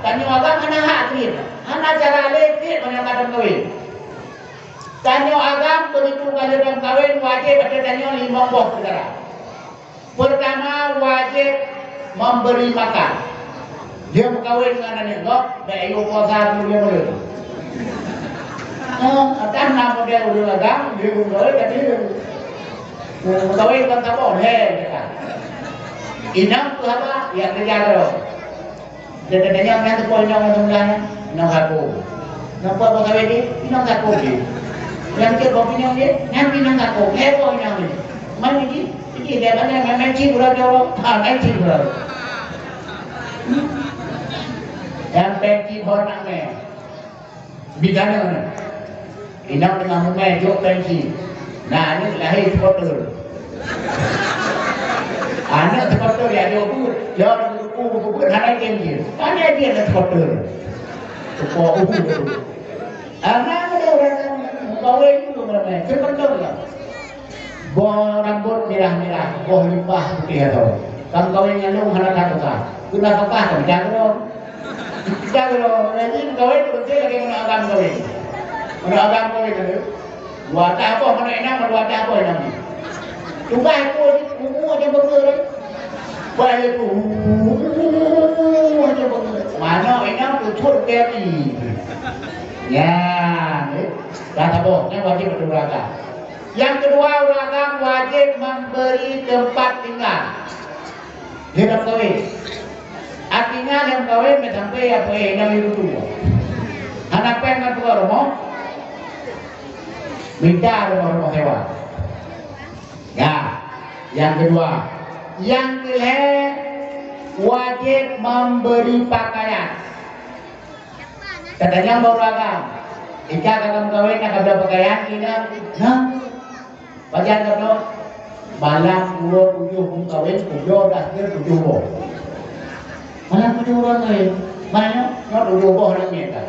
tanya agam mana hak ni, mana cara lekit mana kadang kawin. Tanya agam begitu kalau dalam kawin wajib ada tanya 5 buah perkara. Pertama wajib memberi makan. Dia berkawin dengan anak kau, dah ayu puasa tu dia boleh. Atas nama dia udah agam, dia berkawin tapi berkawin kan tak boleh. Inang tu apa? Yang kerja tu. Dia tanya mana tu poin yang mana? Inang aku. Nampak apa kawin ni? Inang aku ni. Yang ke kopi yang ni? Yang inang aku. Lepas inang ni. Mana ni? Ini dia mana? Menci berapa orang? Menci berapa? Yang menci orang ni. Bidana mana? Inang dengan mumai jok menci. Nah ini lahir kotor. Anak kotor ya dia pun. Dia bukan hanya dia. Hanya dia yang kotor. Kau anak dia orang kawin itu berapa? Sebentar lah. Buah rambut merah-merah, buah limpah putih atau. Kamu kawin yang lu hana tak tak. Guna apa kan? Jangan nanti kawin betul lagi mana agam kawin. Mana agam kawin tu? Buat apa? Mana enak? Buat apa enak? Tunggu aku ni, aja bergerak. Buat itu, aja bergerak. Mana enak tutur kaki. Ya, kata bohnya wajib berdoa. Yang kedua, orang wajib memberi tempat tinggal. Dalam kawin. Artinya dalam kawin sampai apa yang itu. Anak pengen keluar rumah, minta rumah sewa. Ya, yang kedua, yang ketiga wajib memberi pakaian. Katanya baru agam. Ika kakam kawin nak ada pakaian kita, nah, bagian kalau malam 27 kawin, 7 dah kira 7 boh. Malam 7 orang kawin, mana? Nak 7 boh nak ni tak?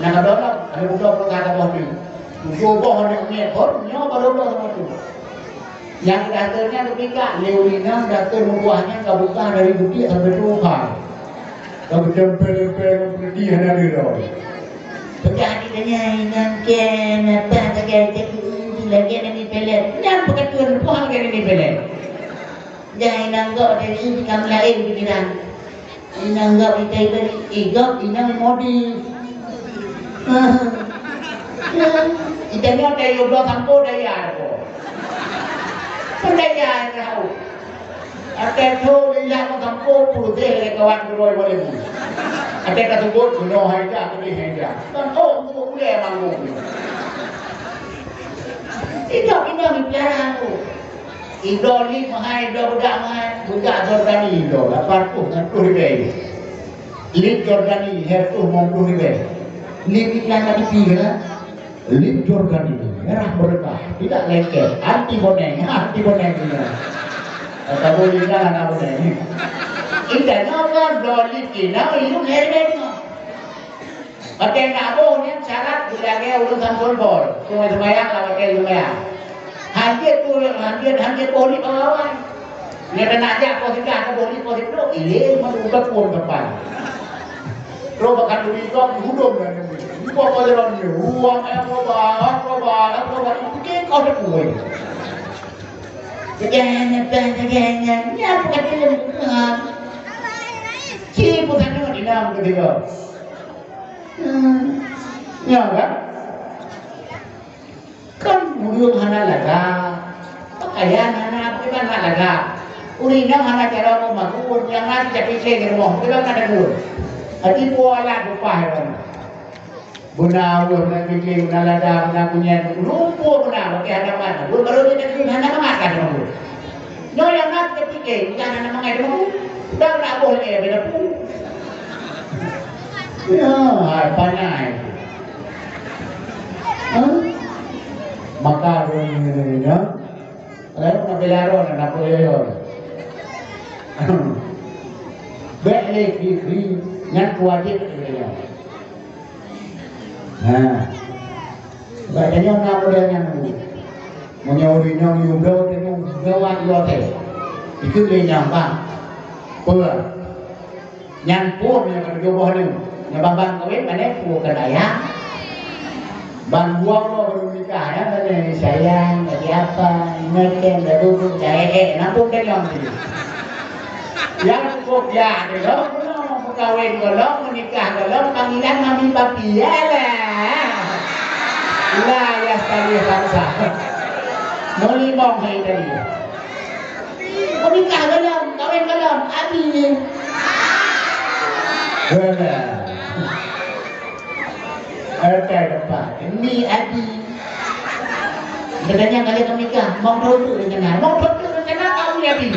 Nak ada lah, ada budak berkata boh ni, 7 boh nak ni, orang baru dah sama tu. Yang daftarnya ketika Leonina daftar membuahnya kebuka dari bukti sampai Tuhan. Kamu tempel-tempel berdiri hanya liroi. Terjadi dengan kenapa terjadi lagi ni pelet. Yang betul Tuhan lagi ni pelet. Jangan nanggok dari ini kamu lain pikiran. Nanggok kita beri igok inang modi. Kita ni ada yoga sampo daya aku. Pendaya tahu. Ada tu lihat macam kau putih le kawan beroi boleh bu. Ada kata bot guna haja tu ni haja. Kan oh tu boleh mangu. Itu ini bicara aku. Idoli mahai budak Jordani idol. Apa tu kan tu ribe. Lip Jordani her tu mongku ribe. Lip iklan tadi pilih. Lip Jordani merah berkah, tidak lengket, anti boneng ni. Tak boleh jalan apa ni. Ini nama doli kita itu hebat. Ada nak boleh syarat bilangnya urusan solbor. Cuma semayang lah pakai lumayan. Hancur boleh kawan. Dia nak ajak positif, ada boleh positif. Ini udah pun depan. Terus bahkan dulu itu hudung kan. Ini apa jalan ni? Uang apa? Mungkin kau dah kuat. Jangan, ni apa kata dia? Cik pun sana di dalam ketiga. Ya kan? Kan muriung hana laga, pakaian hana apa kita hana laga. Urinang hana cara mau makan, yang lain jadi saya rumah kita kan ada gur. Hati pola lupa hewan. Guna urut nak bikin guna lada guna kunyan lupa guna pakai hadapan. Guna baru dia nak hana makan dulu. No yang nak kepikir jangan hana makan dulu. Dah nak boleh beda pun. Ya, panai. Maka ini ya. Lalu nak belaron nak boleh. Balik di yang wajib dia. Nah, bacanya nak modelnya ni. Menyuruhnya yudo temu gawan lote. Ikut dia nyambang. Pula. nyampur yang berjodoh ni nyabang kawin mana pu kedaya ban buang lo baru nikah ya mana sayang lagi apa ingatkan dah duduk saya nampung dah yang ni yang kok ya ni lo kawin lo menikah lo panggilan mami papi ya lah ya sekali bangsa muli mong hai tadi menikah lo kawin lo abi ni ada depan ini adi katanya kalian menikah mau dulu rencana kamu ya bi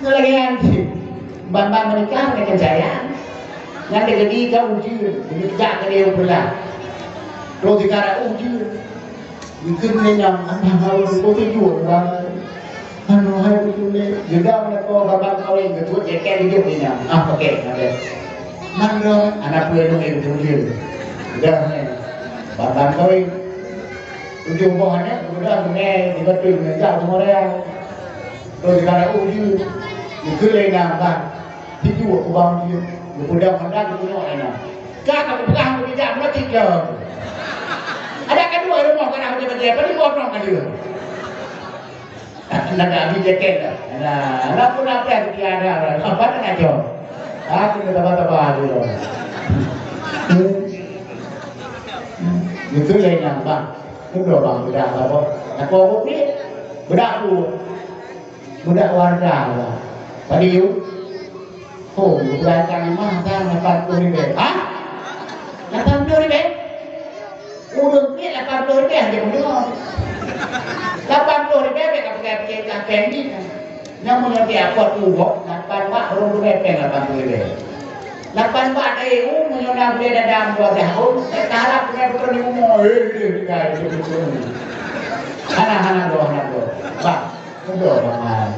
lagi nanti bambang menikah dengan saya yang jadi kau uji menikah ke dia pula terus dikara uji mungkin yang anak harus kau tujuh anu hai betul ni juga mana kau bambang kawin betul jaket hidup ni oke ada Mangga anak punya dong itu dia. Dah ni. Bambang kawin. Ujung pohonnya sudah mengenai dibetul menjauh semua dia. Terus sekarang uji. Itu lain nampak. Itu aku bang dia. Sudah hendak itu nak lain. Kakak berpegang berbeza berarti dia. Ada kedua rumah kan aku jaga dia. Pada orang kan dia. Nak ambil jaket dah. Nak pun apa dia ada. Apa nak jawab? Aku ni tebak-tebak dulu. Itu lain nampak. Itu orang budak apa? Aku ni budak tu, budak warga lah. Tadi you, oh budak kami mah kan 80 ribu. Hah? 80 ribu? Udah ni 80 ribu aja mudah. 80 ribu mereka pakai kafe ni. Namun nanti apa tu bok, 8 baht orang tu bepeng 80 ribu. 8 baht EU menyonam dia dalam 2 tahun. Saya harap punya betul ni umur. Dia betul. Hana doh. Bang, doh bang.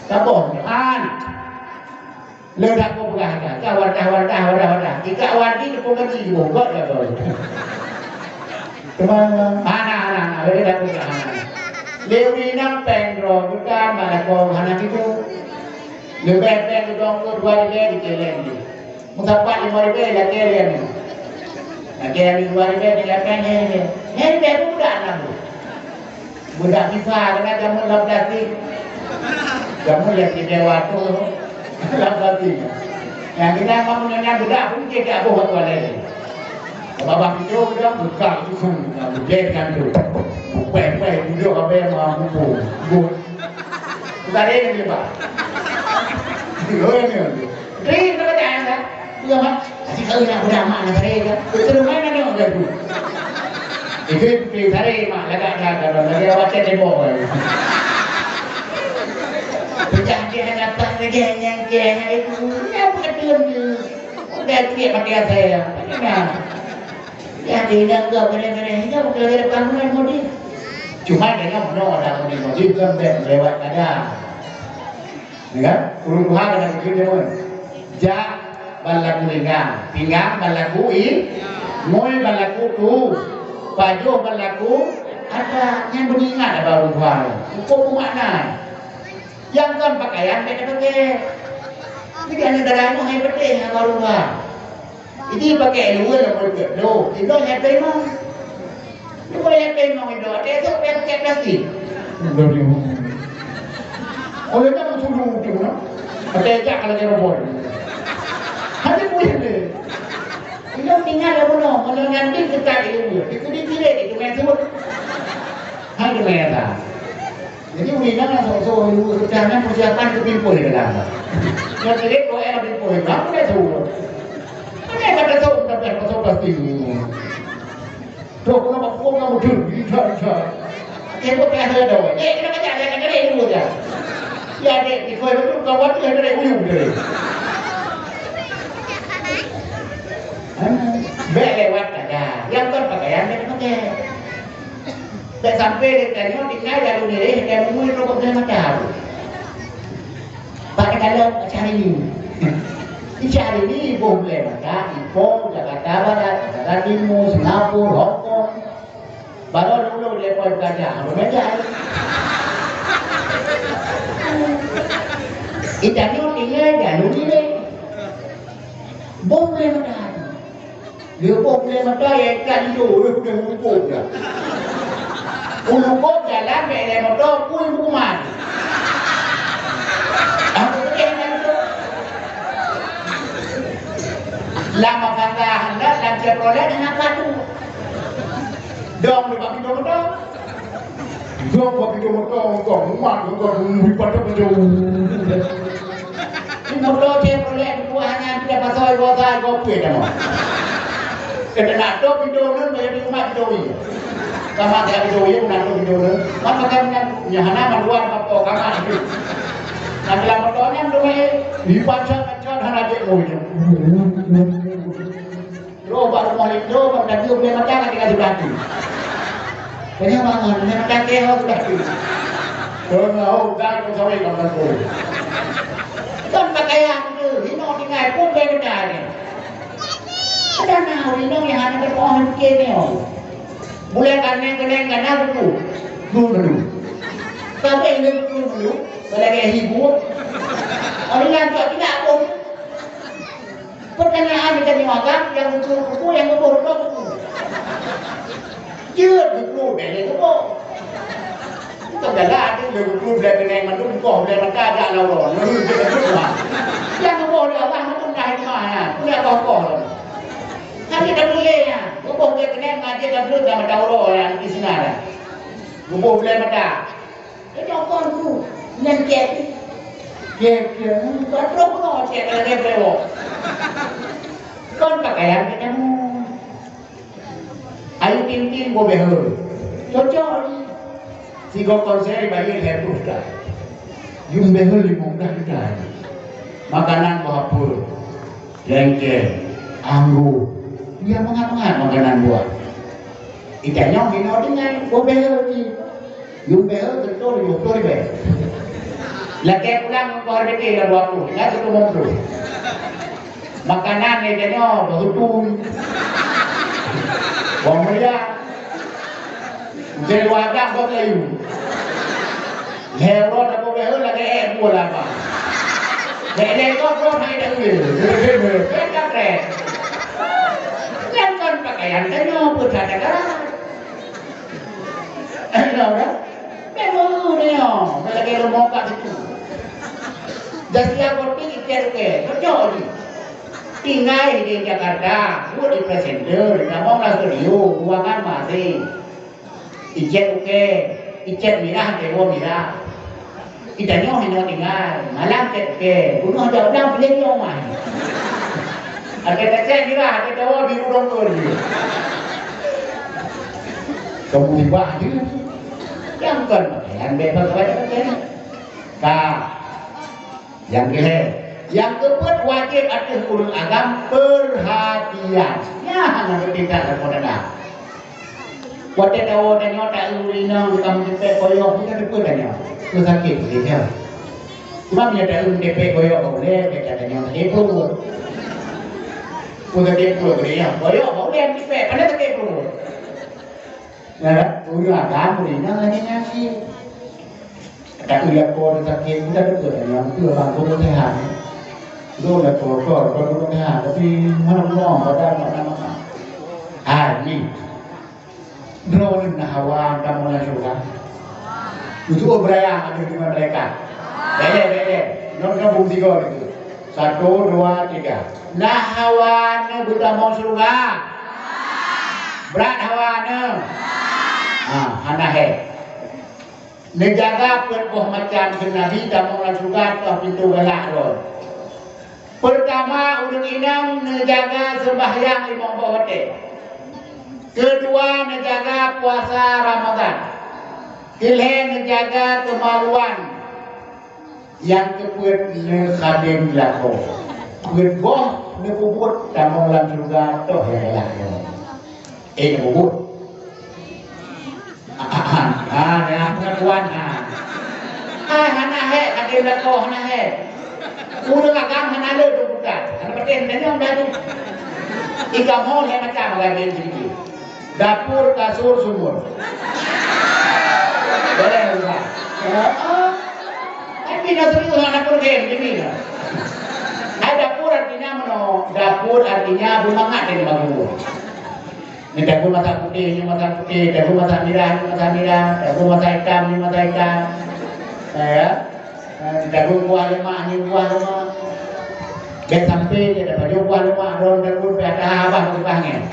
Tabon an. Ledak ko pegang. Kawan. Jika wadi tu pun gaji bogot ya boy. Teman hana. Ledak ko pegang. Lewi nang pengro bukan malakong anak itu lebih peng dong ko 2 ribu dikeleng ni mutapat 5 ribu dah keleng ni keleng 2 ribu dikeleng ni budak nak budak FIFA kena jamu 18 ni jamu yang di dewa tu 18 ni yang kita mahu nanya budak pun kita buat wala Babak itu udah buka itu kan, bukan kan tu. Pem video apa yang mampu, buat. Kita ada ni pak. Loh ni. Ini kita jangan kan? Iya mak. Asyik kau nak budak mak nak cari kan? Terus mana ni orang tu? Itu pilih cari mak, lagak lagi awak cari bawa. Pecah dia hanya tak yang itu. Apa ketum tu? Udah dia pakai saya. Mana? Ya tidak benar-benar itu bukan dari panggilan modif. Cuma dia mau ada modif kan lewat ada. Kan? Uruhan dengan kita pun. Ja balaku pinggang balaku mul balaku tu, baju balaku ada yang beringat ada uruhan. Hukum mana? Yang kan pakaian kita pakai. Jadi anda darahmu hai betul apa uruhan? Ini pakai dua lah boleh do. Itu yang pemang. Dua yang pemang itu. Ada tu pakai plastik. Oleh tak suruh tu na. Pakai jak kalau dia robot. Hanya boleh deh. Itu tinggal apa no? Kalau nanti kita itu dipilih itu mesut. Hanya mereka. Jadi ulinan lah so sekarang persiapan kepimpuan di dalam. Yang pilih kau era kepimpuan. Kamu dah tahu. Ini kata tahu tapi pasal pasti. Tuh kalau aku kamu tu, bisa. Kita pernah ada doa. Kita baca ada kena dulu aja. Ya dek, di kau itu kawan tu ada uyung deh. Bek lewat ada. Yang kan pakaian dia pakai. Tak sampai dia tanya tinggal dalam diri dia mungkin rokok dia macam. Pakai dalam macam ini. Cari ni boleh maka Ipoh, Jakarta Barat, Jakarta Timur, Singapura, Hong Kong. Baru dulu dia pun belajar, belajar. Ikan ni tinggal jalur ni. boleh matai. Dia pun boleh matai ikan itu dia hukum dah. Hukum jalan beli motor pun hukuman. Apa boleh itu? Lama kata hendak dan Chevrolet dengan tu. Dong di bagi motor. Dong bagi motor kau umat kau pada penjauh. Motor Chevrolet itu hanya tidak pasal kau pun dah. Kita nak tahu video ni menjadi umat video ini. Kamu tidak video ini, nak tahu video ni. Maka kan nyahana maluan apa kamu itu. Nanti lama tahunnya mendorong dipancang hana je mobil. Lo baru mulai lo baru dah tiup dia macam ketika dibati. Kena bangun, dia macam kehau sudah tu. Kalau nak dah kau sawai kau tak boleh. Kan pakaian tu, ini tinggal pun beda ni. Ada nak ini yang hanya berpohon kene oh. Boleh kena tu. Dulu. Tapi ini dulu. Sebagai hibur. Orang yang tidak pun. Pertanyaan kita dimakan yang buku yang buku. Chưa buku dari itu kok. Kita dah ada buku dari kena mandu kok dari mereka ada lawan. Lalu kita semua. Yang buku dia apa mandu dah itu mana? Punya kok. Nanti dah boleh ya. Buku dia kena ngaji dah belum dah ada orang yang di sini ada. Buku boleh ada. Itu apa tu? Yang kek kan perlu cek lagi perlu kan pakaian kita ayu tim boleh hal cocok si kau konser bagi lepas dah yung behel di muka kita makanan bahapur jengkel anggur dia mengapa makanan buah ikannya kita dengan boleh yung behel betul yung betul lagi pulang kau harus pergi lalu aku, nggak satu mongso. Makanan ni jenis berhutu, bawang merah, jeluaga bawang kayu, hewan apa behel lagi buah lama. Jadi kau hai dah ul, kita keren. Jangan pakaian jenis pucat negara. Tahu tak? Memang ni oh, lagi rumah kat situ. Jadi aku pergi ke kerja ni. Tinggal di Jakarta, buat di presenter, nama orang studio, ruangan masih. Ijet ijet mirah, dewa mirah. Itanya hanya tinggal, malam ke, bunuh jauh dah beli rumah. Arsitek mirah, ada dewa biru dongkol. Kamu tiba je. Yang kan, yang bebas saja kan. Yang keempat wajib atas ulul agam perhatian. Ya, hanya ketika terpodana. Wajib tahu dan nyata ulina kamu DP koyok kita depan danya. Tu sakit dia. Cuma bila ada DP koyok boleh kita danya DP. Udah DP dia. Koyok boleh DP, pada DP. Nah, ulul agam ulina lagi ngasih. Các người cô ta kia cũng đã được tuổi nhóm vừa bằng cô thế hạt rồi là cô thế hạt tapi mana belum pada mana ni drone hawa kamu nak suka itu beraya ada di mana mereka bele non bukti kau itu 1 2 3 nah hawa ne buta mau surga berat hawa ne anak Nejaga perpoh macam ke Nabi dan orang juga telah pintu galak roh. Pertama, udang inang nejaga sembahyang 5 waktu. Kedua, nejaga puasa Ramadan. Ketiga, nejaga kemaluan. Yang keempat, nekhadim laku. Kedua, nekubut dan orang juga toh galak roh. Nekubut. Yang pengakuan hana he ada lako hana he udah agam hana le tu bukan hana paten dan yang dah tu ika mau he macam lagi sini dapur kasur sumur boleh juga tapi dah serius hana dapur game ini lah ada dapur artinya mana dapur tersebut artinya bermangat dari bagus. Ini dagu mata putih, ini mata putih, dagu mata merah, ini mata merah, dagu mata hitam, ini mata hitam. Ya, dagu buah lemak, ini buah lemak. Dan sampai dia dapat buah lemak, ron dagu pada abah bangnya.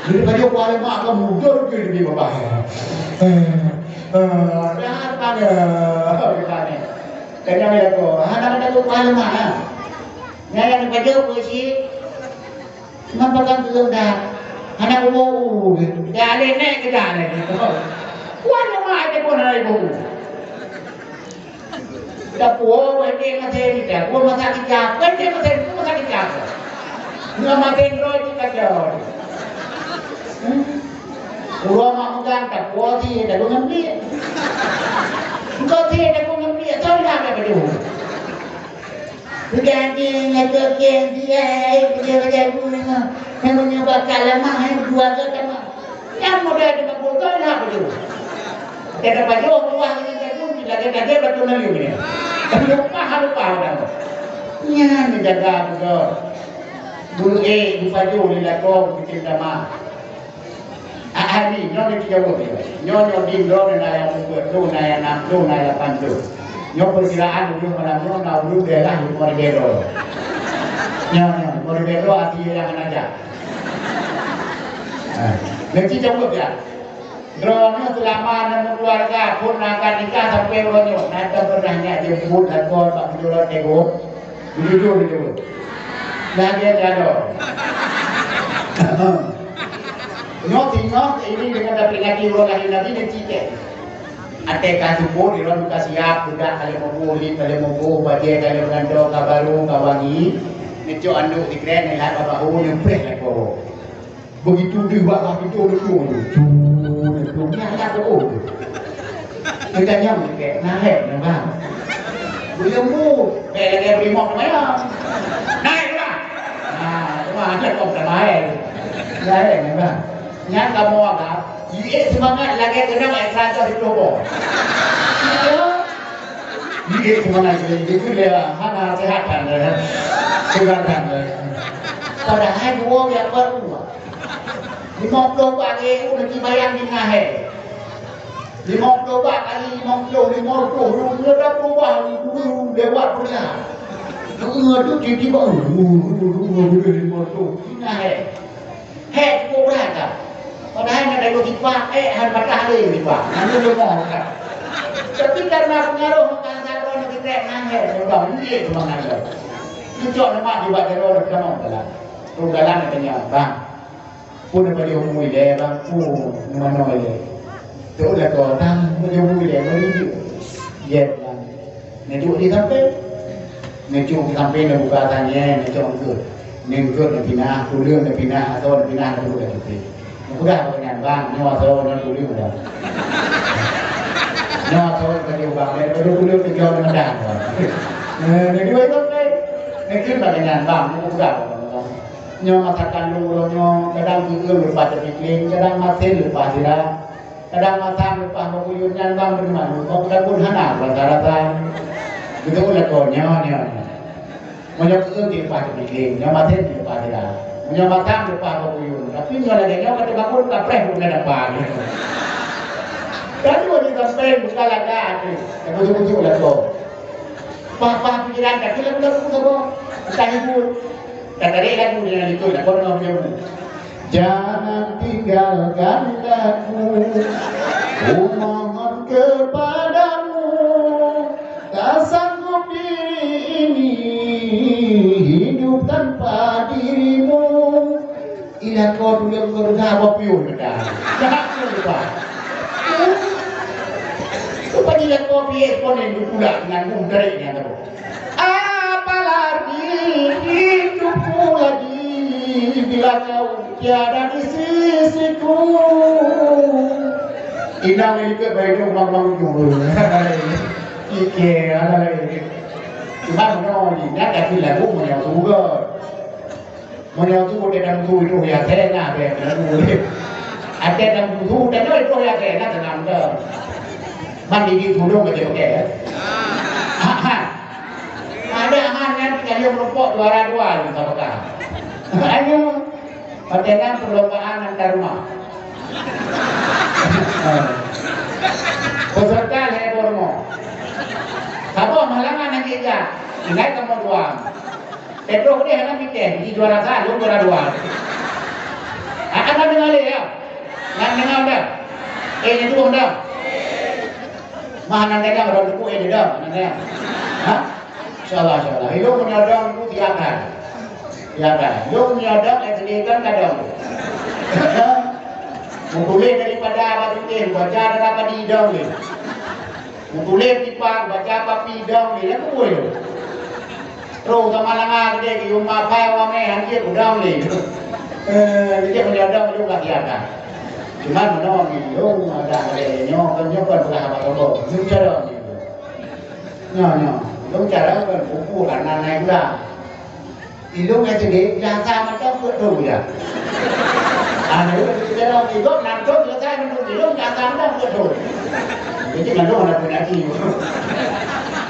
Jadi pada buah lemak kamu mundur ke di bawah. Apa ya? Kaya nila ko, hanap na ko paano ma. Ngayon pa daw ko si mapagang tulungan. Hanap mo, dali na ka dali. Wala ma ate ko na ibo. Dapo, hindi masakit ka. Kung masakit ka, hindi masakit ka. Nga matingro ka daw. Ulo mamugang dapo si dago ngamli. Kau tidak mau ngambil, tahu tak apa itu? Berganti ngajak dia, kerja guna, namanya bakal lemah, dua ketemu. Yang mudah dibangun tahu tak apa itu? Kita baju buah ini itu tidak ada betul lagi ni. Lupa dah. Nya menjaga betul. Dulu di baju di lakon bikin nama. Hari nyonya tiga bulan, nyonya dindro na yang berdu na yang namdu na yang pandu, nyonya perkiraan dulu malam nyonya dulu belah di Moribero, nyonya Moribero artinya yang aja. Nanti jauh ya, drone selama enam keluarga pun akan nikah sampai nyonya, nanti pernahnya jemput dan kau tak berjualan nego, jujur, nah dia jadol. Nyok ini dengan aplikasi orang Nabi dan cite. Ate kasupo di ruang buka siap budak kali membuli kali membu baje kali mengando kabaru kawangi neco anu dikren ni hat bahu nyempeh leko. Begitu dibuat itu itu ada ko. Kita nyam ke naik nambah. Belum bu, lagi beli mok mana? Naik lah. Nah, cuma ada kok naik. Naik nambah. Yang kamu agak, semangat lagi kena ekstra itu boh. Ini semangat itu dia hana sehatan dah, segarkan dah. Padahal dua yang baru, 50 kali nanti bayang di ngahe. 50 kali 50 lu dah berubah lu lewat punya. Lu tu tiba-tiba lu ngahe. Heh, kurang tak? Padahal ada dua tipa, harbatah ada tipa. Nanti dia mau kan. Tapi karena pengaruh mengangkat orang kita nangis, sudah ini semangat dia. Tujuh nama juga dari orang kamu dalam. Dalam katanya, bang. Pun ada dia umui dia, bang. Pun mana dia. Tu dah kau tang, dia umui dia, beri dia. Yes, bang. Nejuk di sampai, nejuk sampai nak buka tanya, nejuk angkut. Nengkut nak pindah, kuliah nak pindah, atau nak pindah nak buka cuti. Mudah dengan bang, nyawa tahu nak kuliah mudah. Nyawa tahu kerja bang, dia kuliah kerja dengan dah. Jadi itu kan, nengkut dengan bang, mudah. Nyawa masakan dulu, nyawa kadang juga lupa terpikir, kadang masih lupa tidak, kadang masa lupa kuliahnya bang bagaimana, kau kadang pun hana rata-rata. Itu ulah kau nyawa. Menyok itu di depan bikin, nyobatin di depan tidak, menyobatan di depan kebuyun. Tapi nyoba lagi nyoba di bangun kapreh bukan depan. Tapi waktu sampai buka lagi, betul-betul lah tu. Papa pikiran tak kira bukan bukan tak ibu. Tak ada lagi dengan itu, tak kau nak biar. Jangan tinggalkan aku, ku mohon kepadamu, tak sanggup diri ini. Hidup tanpa dirimu. Ila kau dulu kau dah apa pion dah. Jangan kau lupa. Supaya ila kau pion ponen pula dengan mudahnya tu. Apalagi hidupku lagi bila kau tiada di sisiku. Ina mereka baik bang jumpa. Ike ada lagi. Cuma menolak, nak kasi lagu menolak juga. Menolak tu dia dalam tu itu ya saya nak betul. Ada dalam tu dan itu ya saya nak tenang dah. Mandi di tudung macam okey. Ada aman yang dia merumpok juara 2 sama kah. Ayo, patengan perlombaan antar rumah. Peserta saya bormo. Sabo malangan nak kerja, ingat kamu doang. Pedro dia hendak bikin di juara 1, juara 2. Akan dengar ya, nak dengar dah. Itu dah. Mana mereka baru buku ini dah, mana? Hah? Salah. Itu menyodong itu tiakan. Itu menyodong esdikan kadang. Mutulis daripada batu tin, baca daripada hidung ni. Mutulis tipang, baca apa hidung ni, aku boleh. Terus sama langar dia, rumah pai wame, hancur udang ni. Dia menyodong juga tiakan. Cuma menolong ni, ada nyok belah apa tolong, nyok cara ni. Nyok cara kan buku kan naik pula. Ilung yang sedih, jasa macam betul ya. Itu cara hidup nanti selesai menurut ilung jasa macam betul. Jadi kalau ada penati,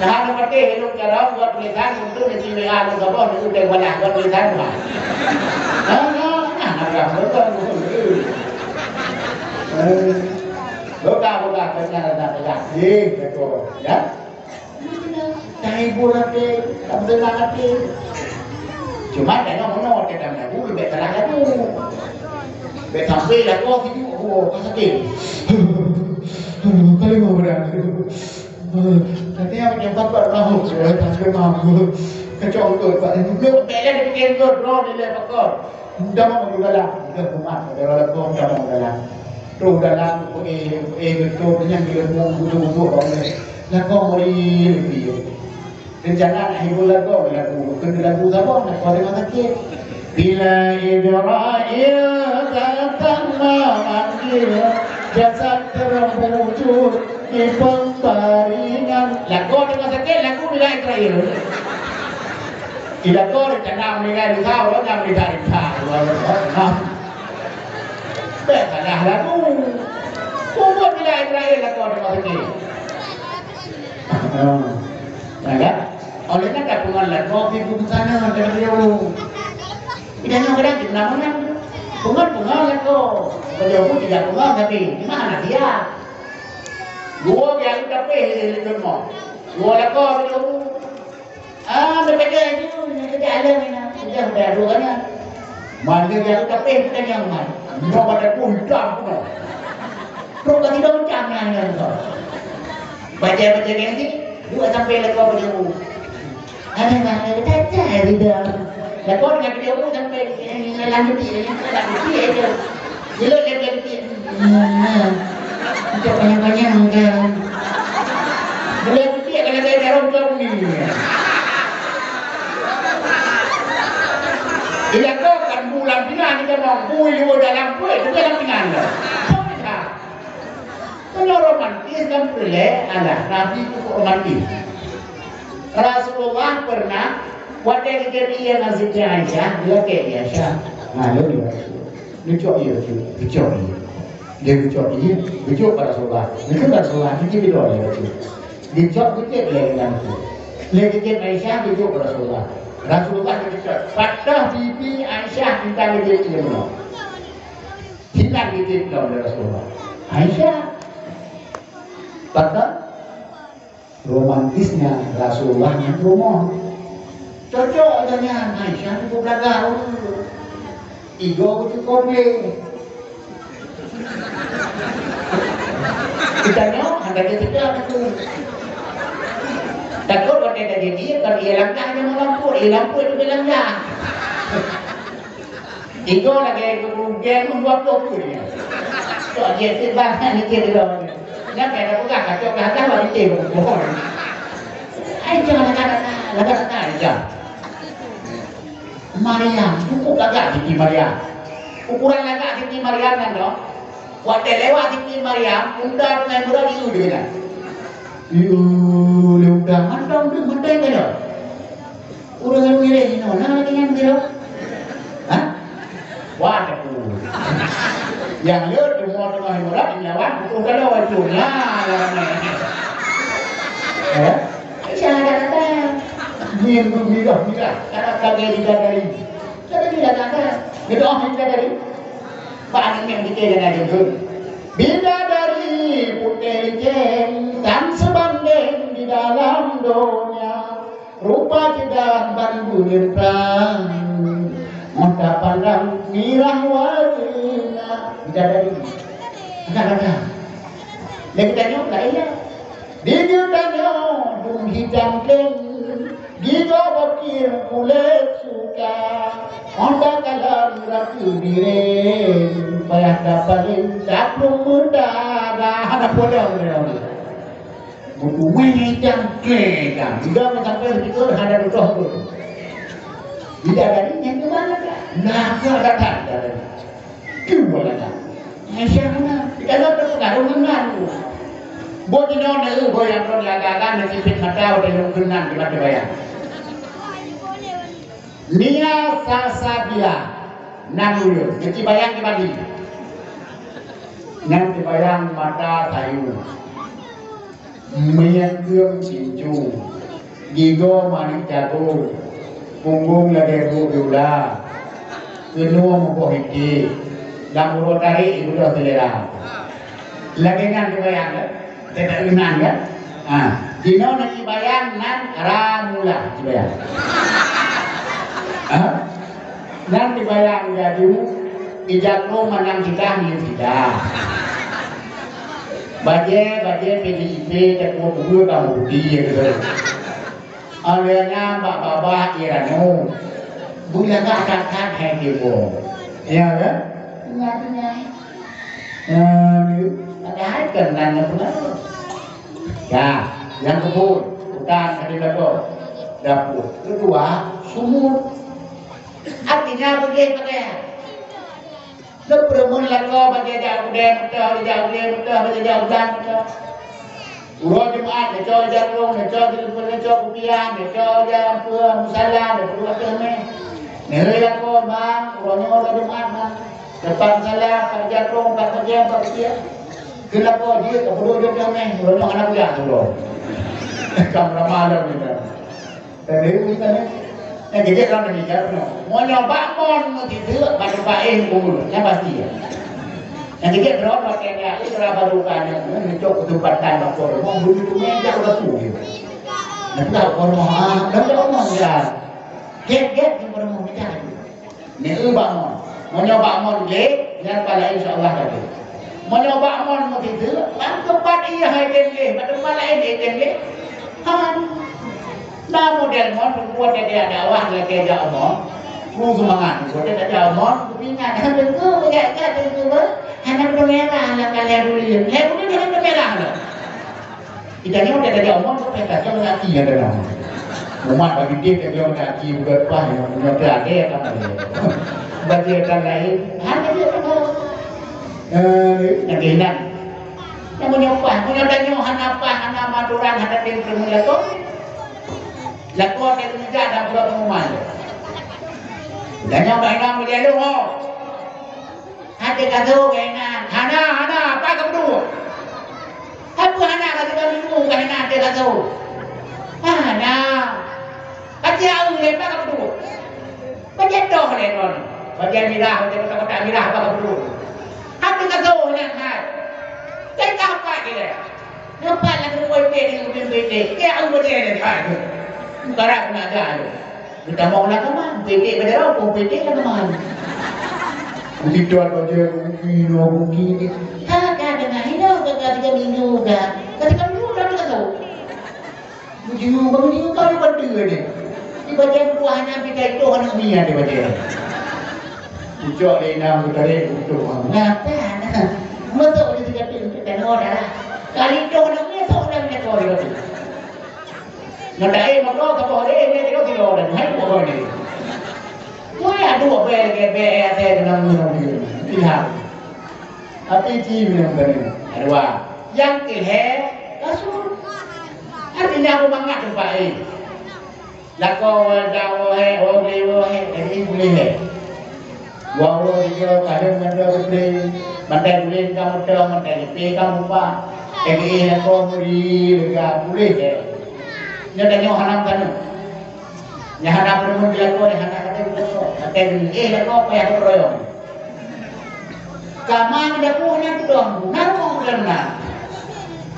nah seperti ilung cara buat tulisan untuk nanti WA atau apa itu dewalah buat tulisan lah. Nah, betul. Buka kerja betul ya. Cari bola deh, tak benar lagi. Cuma dia nak kita nak buat betul lagi. Betul sampai lah kau gitu, kasih. Kali mau berani. Nanti apa yang tak pernah saya tak mampu. Kacau tu, Pak. Belum bela dibikin tu, bro, ni le pakor. Dah mau dalam, dah kumat, dah kau dah mau dalam. Terus dalam betul yang dia butuh orang nak kau mari lebih. Rencana nak hibur lagu, kena lagu apa? Nak kau dengar sakit. Bila Ibrahim datang memanggil, jasad terwujud di pembaringan. Lagu dengar sakit, lagu bila Israel. Lagu rencana meninggal di sahur, jangan mencari sahur. Salah lagu. Buat bila Israel lagu dengar sakit. Nah, oleh kan tak pengal lagu di buku sana dengan dia. Tidak nak ada di mana. Pengal lagu. Beliau pun tidak pengal tapi di mana dia? Dua yang tapi itu mau. Dua lagu beliau. Berbeza itu kerja alam ini. Kerja baru kan. Mana yang tapi bukan yang mana. Mau ada pun hitam pun. Terus lagi dong jangan yang tu. Baca ni. 2 sampai lagu beliau. Ada baca dia. Lagu dengan beliau sampai lanjut dia. Jelok dia. Untuk banyak-banyak kan. Beliau dia kalau saya darung tu ni. Dia kan bulan pinang ni kan mau buih dalam buih tu dalam pinang dah. Kalau romantis kan boleh, Nabi itu romantis. Rasulullah pernah waktu kejadian Siti Aisyah, dia ke Aisyah. Lalu dia lucu dia lucu pada Rasulullah. Lucu pada Rasulullah, lucu dia lucu. Lucu dia dengan itu. Lucu Aisyah lucu pada Rasulullah. Rasulullah lucu. Patah bibi Aisyah minta lucu dia mana? Tidak lucu dari Rasulullah. Aisyah kata romantisnya Rasulullah yang rumah cocok adanya Aisyah itu belakang ego itu komplain kita nyok anda ketika itu takut waktu ada dia kalau ia langkah dia lampu itu belangkah ego lagi kemudian membuat kopi dia so dia sebabnya ni kira nak kena buka kacau kata bagi temu mohon. Jangan kata aja. Maria, cukup agak di Maria. Ukuran agak di Maria kan dong. Waktu lewat di Maria, undang dengan murah itu dia. Undang mantap tu mantap kan dong. Urang ngire ni nona lagi yang dia. Hah? Wah tu. Yang lihat semua tengah murah ini lawan betul kalau itu lah. Jangan kata Min mirah karena kagak didadari. Kagak didadari. Itu orang didadari. Pak yang dikira dari bidadari putih jen dan sebanding di dalam dunia rupa tidak bangunin perang mata pandang mirah warna bidadari ada lagi tanya lah ya dia tanya dung hitam ken gigo bakir kulit suka onda kalam ratu dire payah dapalin taklum mudara ada podong buku hitam ken juga sampai begitu ada doh tu tidak ada yang kemana kan nah ada kemana kan masyarakat tidak ada pertarungan boleh nol boleh yang pernah lagakan nanti fitnah tahu dan kenan di mana bayar. Nia Sasabia Namulu, nanti bayang di Bali. Nanti bayang mata tayu. Menyangkung cincu, gigo manik jago, punggung lagi bula, kedua mempohiki, dan urutari ibu dah selera. Lagi nanti bayang tidak unan kan? Dino nanti bayang nan ramula bayang. Nanti bayang jadi ijak lo menang kita ni tidak. Baje PDIP cakap berdua kamu budi gitu. Alenya bapa Irano, bukan katakan heboh, ya kan? Ada hal kenangan pula. Ya, yang kebun, hutan tadi dapur. Kedua, sumur. Artinya bagaimana? Lepermun lagu bagi jauh dan urut jemaat, jauh jarum, jauh kupiah, jauh musalah, jauh kami. Nilai lagu bang, urutnya orang jemaat bang. Depan salah, jarum, kerja, kupiah. Kenapa dia kemudian dia kami, urutnya anak dia tu. Kamera malam kita. Dari kita ni. Jadi orang Indonesia mau nyoba mon gitu, baru baik dulu, yang pasti ya. Yang jadi orang pakainya itu baru kan, mencoba tempatan bakor, mau begitu meja udah tuh. Nanti kalau orang dan orang ya, get yang orang mau bicara. Nih bangun, mau nyoba mon get, yang pada insya Allah tadi. Mau nyoba mon gitu, tempat iya hidden pada malah hidden Nah model mon buat dia dakwah lagi aja omong, lu semangat, buat dia aja omong, kepingan, betul, ya betul, anak merah, anak kalian dulu, kemudian anak merah loh. Kita ni udah aja omong, kita tak tahu lagi ada nama. Umat bagi dia dia lagi berapa, yang ada ya kan bagi orang lain, hanya dia tahu. Yang kehilangan, yang punya nyohan apa, anak maduran, anak tim permulato. Lakukan itu juga ada buat pengumuman. Dan yang baiklah mulia lu, hati kata kena, hana, apa kamu? Apa hana kata kamu? Kena hati kata, hana, kerja ulah apa kamu? Kerja doh lenon, kerja mirah, kerja kata mirah apa kamu? Hati kata hana, kerja apa dia? Nampak lagi buat bedi, kerja ulah dia ni. Karak nak ada. Kita mau nak kemana? PT pada apa? PT kan kemana? Tidak ada mungkin. Kakak dengan ini, kakak 3 minggu dah. Ketika minggu dah tak tahu. Minggu kau dapat dua ni. Di bagian buahnya kita itu anak minyak di bagian. Ucap lena mutare untuk ngapa? Masa boleh dikatakan kita orang lah. Kali itu anak minyak seorang minyak kau di. Ngadai makro kapore ini tidak tidak dan hai pokok ini. Kau ya dua be dengan minum lihat. Tapi minum dari dua. Yang kelih kasur. Artinya aku bangat tempat ini. Lako jauh ini boleh. Walau dia kadang boleh, mandai boleh kamu tahu mandai pe kamu pa. Lako beri lega boleh. Dia tanya hanam kan, Yang ada penemuan dilakukan, yang ada kata dilakukan. Kata ini, lakukan apa yang keroyong. Kamang dapuhnya itu doang, naruh karena.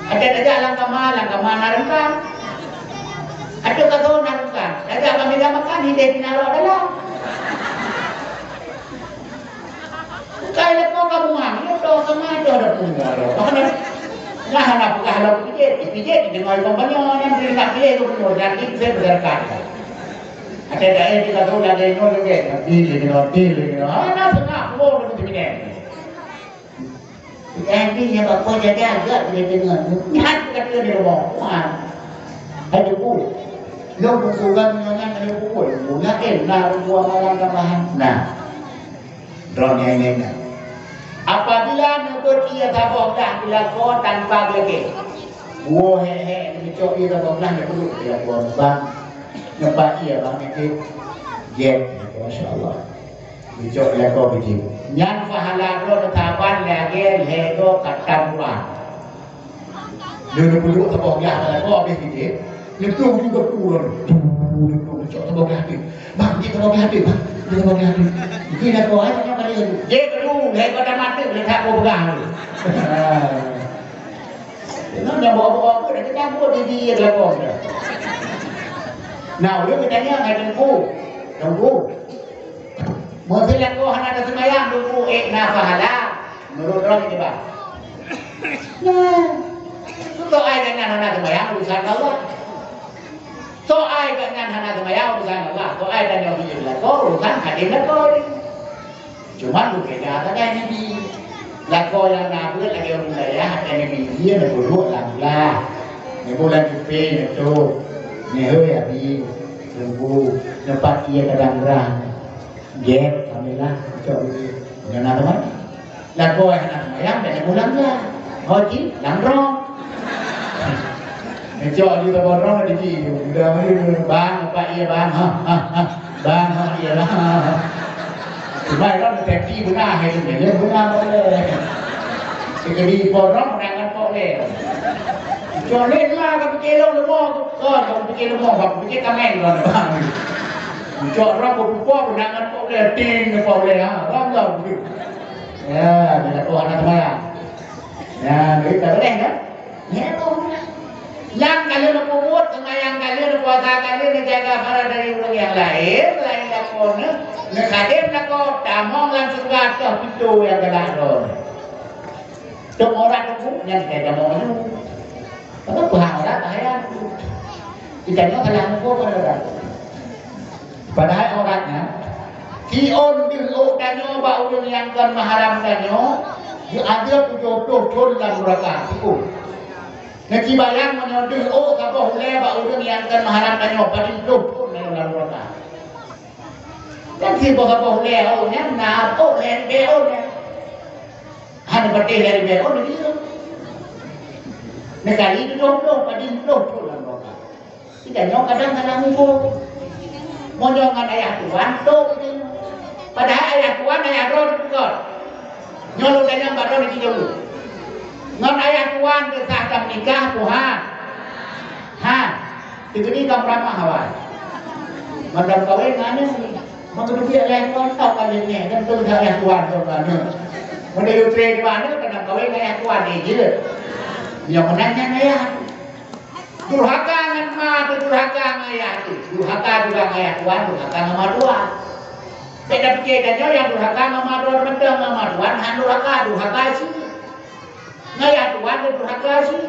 Ada jalan kamang narungkan. Ada kata narungkan. Ada kami makan, hidup dinaruh adalah. Kaya ko kabuhan, yung do sama do ada punya. Nah, anak kalau pijit di mal kompanyo yang beli tak beli itu punya dan itu saya berdekat. Ada daerah di kata udah ada yang nol juga, di anak tengah mau itu begini. Yang bapak jadi agak dia dengar, nyat kata di rumah. Ada bu, lo bukan yang ada bu, bukan nah buang malam tambahan. Nah, drone ini. Apabila nukut ia tabok dah dilakukan tanpa lagi. Buah hehe dicok ia tabok dah dia perlu dilakukan bang. Nampak ia bang itu jet, masya Allah. Dicok lakukan begini. Yang pahala do taban lagi hego katamuan. Dia perlu tabok dah lakukan begini. Letung juga turun. Dicok tabok dah tu. Bang kita tabok dah tu bang. Kita tabok dah tu. Ini lakukan apa kali itu? Dia pada mati boleh tak kau pegang ni. Dia nak bawa apa? Dia campur dia belakang dia. Nah, dia bertanya dengan tunggu. Mesti laku hana ada semayang tunggu pahala. Menurut orang ini bah. Nah, so ai dengan hana semayang urusan Allah. So ai dengan hana semayang urusan Allah. So ai dan yang hidup laku urusan hadir laku. Cuma lu beda ada Nabi. Lako yang nabi lagi orang saya ada Nabi dia nak buruk lah. Ni bulan Jepun itu. Ni ya bi tunggu tempat dia kadang rang. Gap kamilah cok ni. Jangan teman. Lako yang nak mayang dan bulan lah. Hoji langrong. Ni cok di taborong di sini. Udah ni bang apa ia bang bang ia lah. Cuma orang tetapi benar itu dia benar boleh. Sekali porong dengan boleh. Joleh lah kalau kilo lemong, kalau kilo lemong, kalau kamen lah bang. Jok orang berpuasa dengan boleh, ting boleh ha, ramlah. Ya, kita tuan anak saya. Ya, kita boleh kan? Ya boleh. Yang kalian nak buat, yang kalian nak puasa kalian nak jaga para dari orang yang lain lakukan. Nekadim nak kau tamong langsung gatal pintu yang kedalam. Tung orang tu yang kita tamong itu. Kalau pulang orang bahaya. Kita ni kalau aku orang. Padahal orangnya, kion dilu dan nyoba orang yang kan mengharamkannya, dia ada jodoh chun dalam neraka itu. Nanti bayang menyodih kalau lebar orang yang kan mengharamkannya pada jodoh chun dalam neraka. Dan si bapa leo nya na po len beo nya han pati len beo ni dia nekali itu dong padin dong pulang roka kita nyok kadang-kadang ngumpul mau nyokan ayah Tuhan tuh padahal ayah Tuhan ayah roh juga nyolong dan yang baru di dulu ngon ayah Tuhan kesah dan nikah Tuhan itu ni kamrama hawa madam kawin ngane maka dia yang kontak kalinya dan tu dah yang tuan tu kan. Mula utre di mana kena kawin yang tuan ni je. Yang menanya ayah. Durhaka dengan ma tu durhaka dengan ayah tu. Durhaka juga dengan ayah tuan, durhaka dengan ma tuan. Beda fikir dia yang durhaka dengan ma tuan benda dengan ma tuan, han durhaka sih. Ayah tuan tu durhaka sih.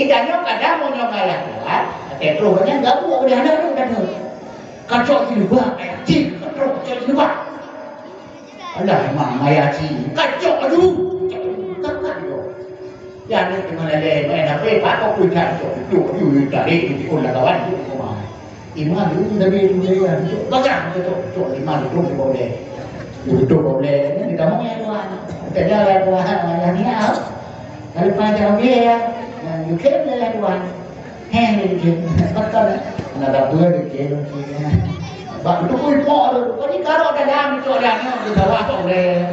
Idanya kadang mau nyok ayah tuan, terus banyak enggak buat dia ada tu kan. Kacau di luar, cik, kacau di luar. Alah, memang maya cik, kacau aduh, kacau. Ya, ni cuma lele, main apa? Patok pun kacau, itu tarik itu orang kawan itu semua. Iman itu tapi itu dia, kacau, kacau, iman itu boleh, itu boleh. Ini kamu yang tuan, tidak ada tuan, yang ni apa? Kalau panjang dia ya, you can lele tuan. Hei, betul. Nak dua dia Bak tu pun kau ni kalau dalam itu ada ni kita wah tak boleh.